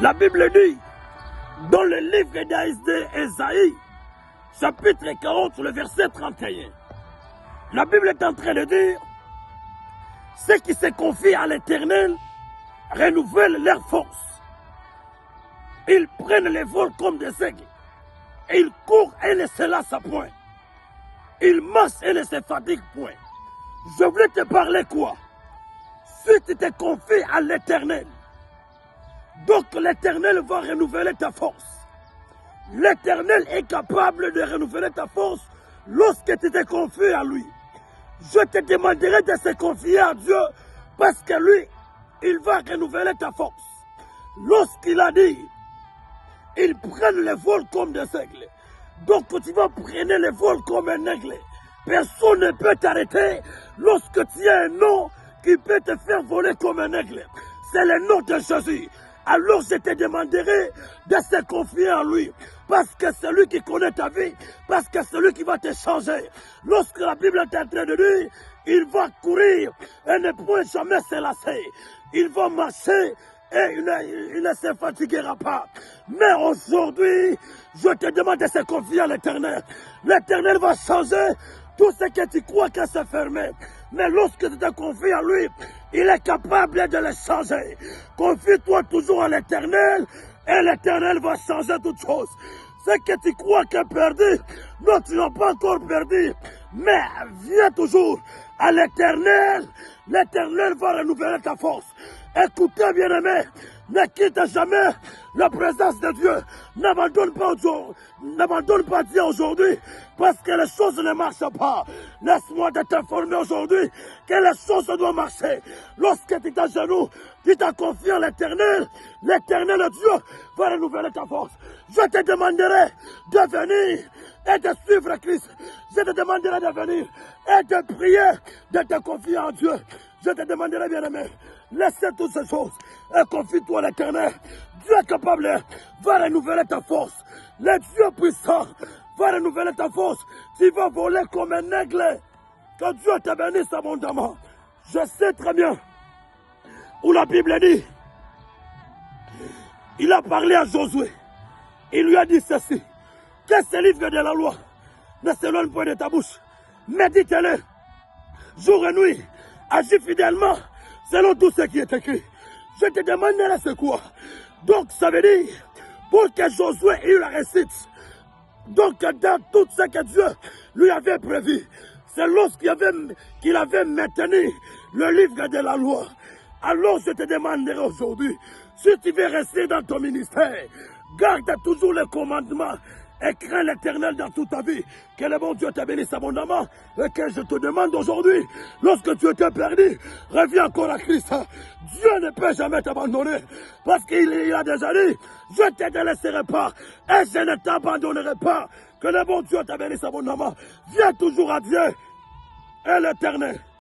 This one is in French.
La Bible dit, dans le livre d'Ésaïe, chapitre 40, le verset 31, la Bible est en train de dire, ceux qui se confient à l'Éternel renouvellent leur force. Ils prennent les vols comme des aigles. Et ils courent et ne se lassent point. Ils marchent et ne se fatiguent point. Je voulais te parler quoi? Si tu te confies à l'Éternel, donc l'Éternel va renouveler ta force. L'Éternel est capable de renouveler ta force lorsque tu te confies à lui. Je te demanderai de se confier à Dieu parce que lui, il va renouveler ta force. Lorsqu'il a dit, ils prennent les vols comme des aigles. Donc tu vas prendre les vols comme un aigle. Personne ne peut t'arrêter lorsque tu as un nom qui peut te faire voler comme un aigle. C'est le nom de Jésus. Alors je te demanderai de se confier en lui. Parce que c'est lui qui connaît ta vie. Parce que c'est lui qui va te changer. Lorsque la Bible est en train de dire, il va courir et ne pourra jamais se lasser. Il va marcher et il ne se fatiguera pas. Mais aujourd'hui, je te demande de se confier à l'Éternel. L'Éternel va changer tout ce que tu crois que c'est fermé. Mais lorsque tu te confies à lui, il est capable de le changer. Confie-toi toujours à l'Éternel et l'Éternel va changer toutes choses. Ce que tu crois que perdu, non, tu n'as pas encore perdu. Mais viens toujours à l'Éternel. L'Éternel va renouveler ta force. Écoutez, bien-aimés, ne quitte jamais la présence de Dieu. N'abandonne pas Dieu aujourd'hui parce que les choses ne marchent pas. Laisse-moi t'informer aujourd'hui que les choses doivent marcher. Lorsque tu t'agenouilles, tu t'as confié à l'Éternel, l'Éternel Dieu va renouveler ta force. Je te demanderai de venir et de suivre Christ. Je te demanderai de venir et de prier, de te confier en Dieu. Je te demanderai, bien-aimé, laissez toutes ces choses et confie-toi à l'Éternel. Dieu est capable, va renouveler ta force. Le Dieu puissant va renouveler ta force. Tu vas voler comme un aigle. Que Dieu te bénisse abondamment. Je sais très bien où la Bible dit, il a parlé à Josué. Il lui a dit ceci, que ce livre de la loi ne s'éloigne point de ta bouche. Médite-le jour et nuit. Agis fidèlement selon tout ce qui est écrit. Je te demanderai c'est quoi. Donc ça veut dire, pour que Josué ait eu la réussite, donc dans tout ce que Dieu lui avait prévu, c'est lorsqu'il avait maintenu le livre de la loi. Alors je te demanderai aujourd'hui, si tu veux rester dans ton ministère, garde toujours les commandements et crains l'Éternel dans toute ta vie. Que le bon Dieu te bénisse abondamment et que je te demande aujourd'hui, lorsque tu étais perdu, reviens encore à Christ. Dieu ne peut jamais t'abandonner parce qu'il a déjà dit, je ne te délaisserai pas et je ne t'abandonnerai pas. Que le bon Dieu te bénisse abondamment. Viens toujours à Dieu et l'Éternel.